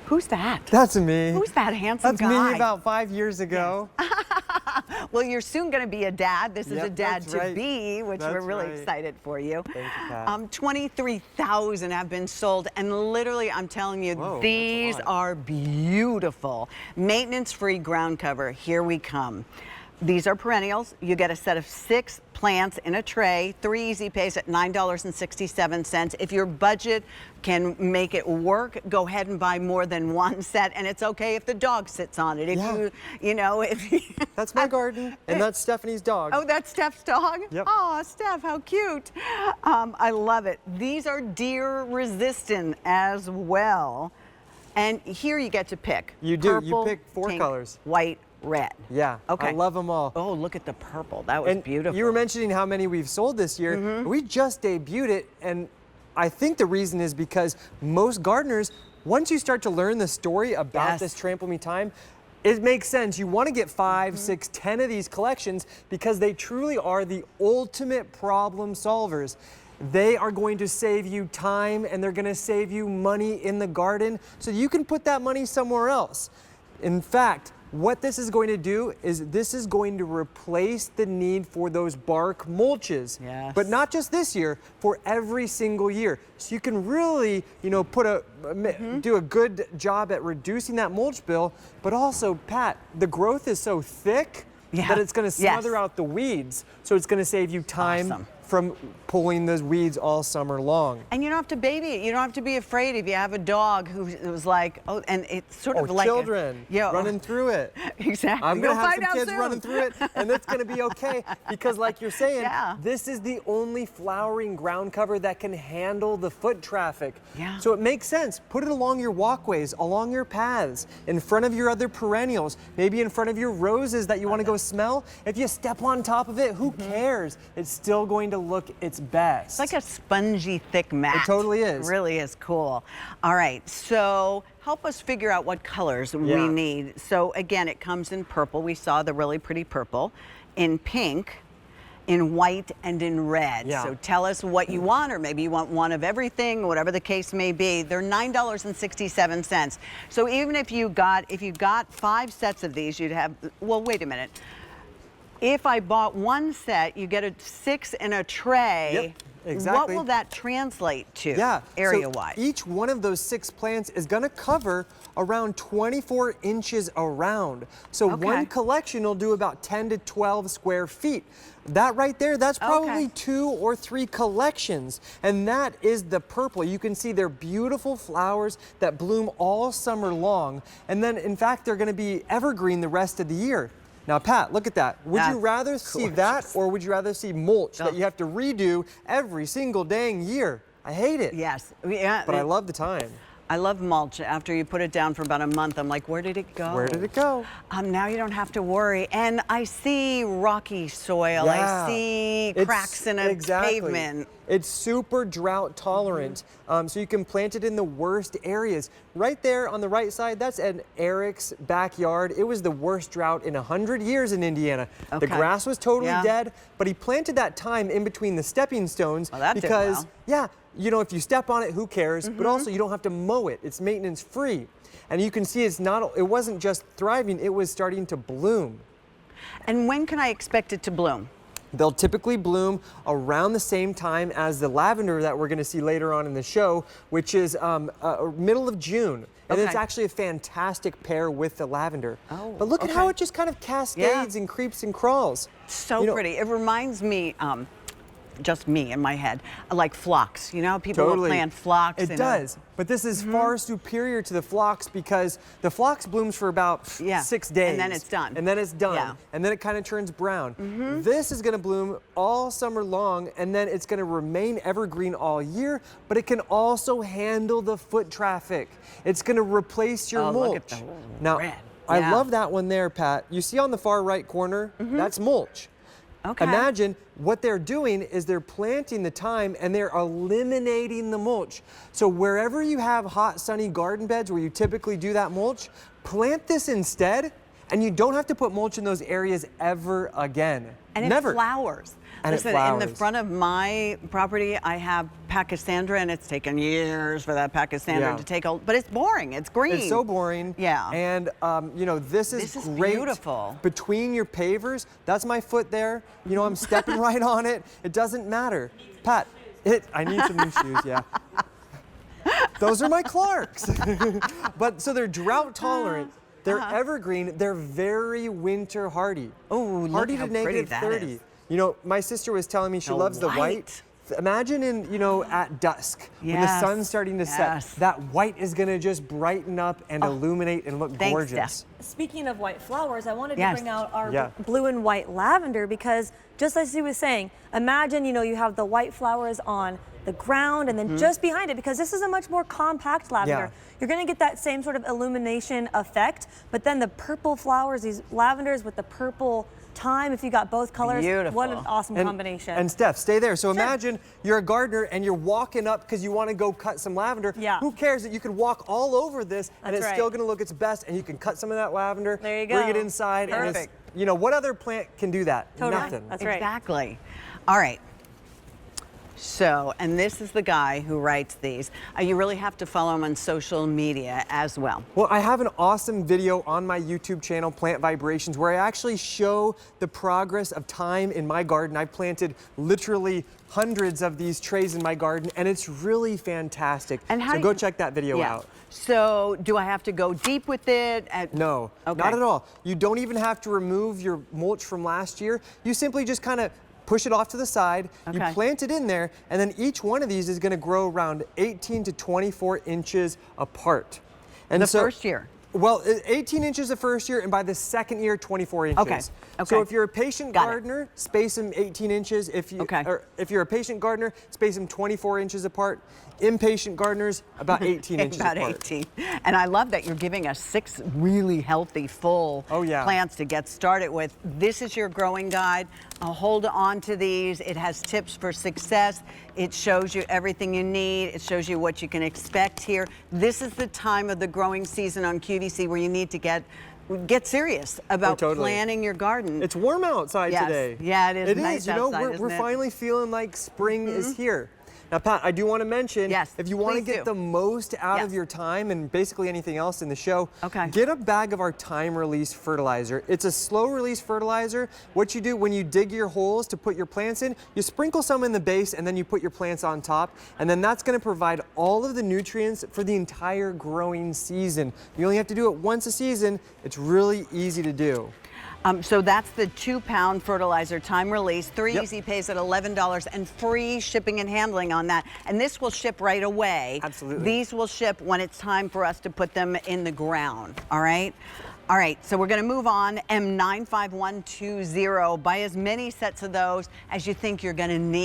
Who's that? That's me. Who's that handsome guy? That's me about 5 years ago. Yes. Well, you're soon going to be a dad. This is a dad to right. be, which we're really excited for you. Thank you, Pat. 23,000 have been sold, and literally, I'm telling you, Whoa, these are beautiful. Maintenance-free ground cover. Here we come. These are perennials. You get a set of 6 plants in a tray, 3 easy pays at $9.67. If your budget can make it work, go ahead and buy more than 1 set, and it's okay if the dog sits on it. If you know, if you That's my garden, and that's Stephanie's dog. Oh, that's Steph's dog? Yep. Oh, Steph, how cute. I love it. These are deer resistant as well. And here you get to pick. You do. Purple, You pick 4 pink, colors. White, red. Yeah. Okay. I love them all. Oh, look at the purple. That was beautiful. You were mentioning how many we've sold this year. We just debuted it, and I think the reason is because most gardeners, once you start to learn the story about this Trample Me Thyme, it makes sense. You want to get 5, 6, 10 of these collections because they truly are the ultimate problem solvers. They are going to save you time, and they're going to save you money in the garden so you can put that money somewhere else. In fact, what this is going to do is this is going to replace the need for those bark mulches. Yes. But not just this year, for every single year. So you can really, you know, do a good job at reducing that mulch bill. But also, Pat, the growth is so thick that it's going to smother out the weeds. So it's going to save you time from pulling those weeds all summer long. And you don't have to baby it. You don't have to be afraid if you have a dog who was like, oh, and it's sort of like children running through it. Exactly. I'm going to have some kids soon. running through it, and it's going to be okay because, like you're saying, this is the only flowering ground cover that can handle the foot traffic. Yeah. So it makes sense. Put it along your walkways, along your paths, in front of your other perennials, maybe in front of your roses that you want to go smell. If you step on top of it, who cares? It's still going to look its best. It's like a spongy, thick mat. It totally is. It really is cool. All right, so help us figure out what colors we need. So again, it comes in purple. We saw the really pretty purple, in pink, in white, and in red. So tell us what you want, or maybe you want one of everything, whatever the case may be. They're $9.67. So even if you got 5 sets of these, you'd have, well, wait a minute. If I bought 1 set, you get a 6 in a tray. Yep, exactly. What will that translate to area-wise? So each one of those 6 plants is going to cover around 24 inches around. So one collection will do about 10 to 12 square feet. That right there, that's probably 2 or 3 collections. And that is the purple. You can see they're beautiful flowers that bloom all summer long. And then, in fact, they're going to be evergreen the rest of the year. Now, Pat, look at that. Would you rather see that, or would you rather see mulch that you have to redo every single dang year? I hate it. Yes. Yeah. But I love the time. I love mulch. After you put it down for about a month, I'm like, where did it go? Where did it go? Now you don't have to worry. And I see rocky soil. I see cracks in a pavement. It's super drought tolerant, so you can plant it in the worst areas. Right there on the right side, that's at Eric's backyard. It was the worst drought in 100 years in Indiana. The grass was totally dead, but he planted that thyme in between the stepping stones because, you know, if you step on it, who cares? But also, you don't have to mow it. It's maintenance free. And you can see it wasn't just thriving, it was starting to bloom. And when can I expect it to bloom? They'll typically bloom around the same time as the lavender that we're going to see later on in the show, which is middle of June. And it's actually a fantastic pair with the lavender. But look at how it just kind of cascades and creeps and crawls. So pretty. It reminds me, just me in my head, like phlox. You know, people will plant phlox. It does. But this is far superior to the phlox because the phlox blooms for about 6 days. And then it's done. And then it's done. Yeah. And then it kind of turns brown. This is going to bloom all summer long, and then it's going to remain evergreen all year, but it can also handle the foot traffic. It's going to replace your mulch. Look at the red. I love that one there, Pat. You see on the far right corner? That's mulch. Imagine what they're doing is they're planting the thyme and they're eliminating the mulch. So wherever you have hot, sunny garden beds where you typically do that mulch, plant this instead, And you don't have to put mulch in those areas ever again. And Never. It flowers. And Listen, it flowers. in the front of my property, I have Pachysandra, and it's taken years for that Pachysandra to take hold. But it's boring. It's green. It's so boring. Yeah. And you know, this is great. Beautiful. Between your pavers, that's my foot there. You know, I'm stepping right on it. It doesn't matter. Pat, I need some new shoes. Yeah. Those are my Clarks. But so they're drought tolerant. They're evergreen. They're very winter hardy. Oh, hardy look to how pretty negative that 30. is. You know, my sister was telling me she loves the white. Imagine in, you know, at dusk, when the sun's starting to set, that white is gonna just brighten up and illuminate and look gorgeous. Speaking of white flowers, I wanted to bring out our Yeah. blue and white lavender because just as he was saying, imagine, you know, you have the white flowers on the ground and then just behind it, because this is a much more compact lavender. You're gonna get that same sort of illumination effect, but then the purple flowers, these lavenders with the purple thyme, if you got both colors, what an awesome combination. And Steph, stay there. So imagine you're a gardener and you're walking up because you want to go cut some lavender. Who cares that you can walk all over this and it's still going to look its best, and you can cut some of that lavender, there you go. bring it inside, and it's, you know, what other plant can do that? Nothing. That's right. Exactly. All right. So, and this is the guy who writes these. You really have to follow him on social media as well. Well, I have an awesome video on my YouTube channel, Plant Vibrations, where I actually show the progress of thyme in my garden. I planted literally hundreds of these trays in my garden, and it's really fantastic. And how so go check that video out. So, do I have to go deep with it? No, not at all. You don't even have to remove your mulch from last year. You simply just kind of push it off to the side, you plant it in there, and then each one of these is going to grow around 18 to 24 inches apart. And the first year? Well, 18 inches the first year, and by the second year, 24 inches. So if you're a patient gardener, space them 18 inches. If you, or if you're a patient gardener, space them 24 inches apart. Impatient gardeners, about 18 inches apart. About 18. And I love that you're giving us 6 really healthy, full plants to get started with. This is your growing guide. Hold on to these. It has tips for success. It shows you everything you need. It shows you what you can expect here. This is the time of the growing season on QVC where you need to get serious about planning your garden. It's warm outside today. Yeah, it is. It nice is. You know, outside, we're finally feeling like spring is here. Now, Pat, I do want to mention, if you want to get the most out of your thyme and basically anything else in the show, get a bag of our thyme release fertilizer. It's a slow release fertilizer. What you do when you dig your holes to put your plants in, you sprinkle some in the base and then you put your plants on top, and then that's going to provide all of the nutrients for the entire growing season. You only have to do it once a season. It's really easy to do. So that's the 2-pound fertilizer thyme release. 3 easy pays at $11 and free shipping and handling on that. And this will ship right away. Absolutely. These will ship when it's time for us to put them in the ground. All right. All right, so we're going to move on. M95120. Buy as many sets of those as you think you're going to need.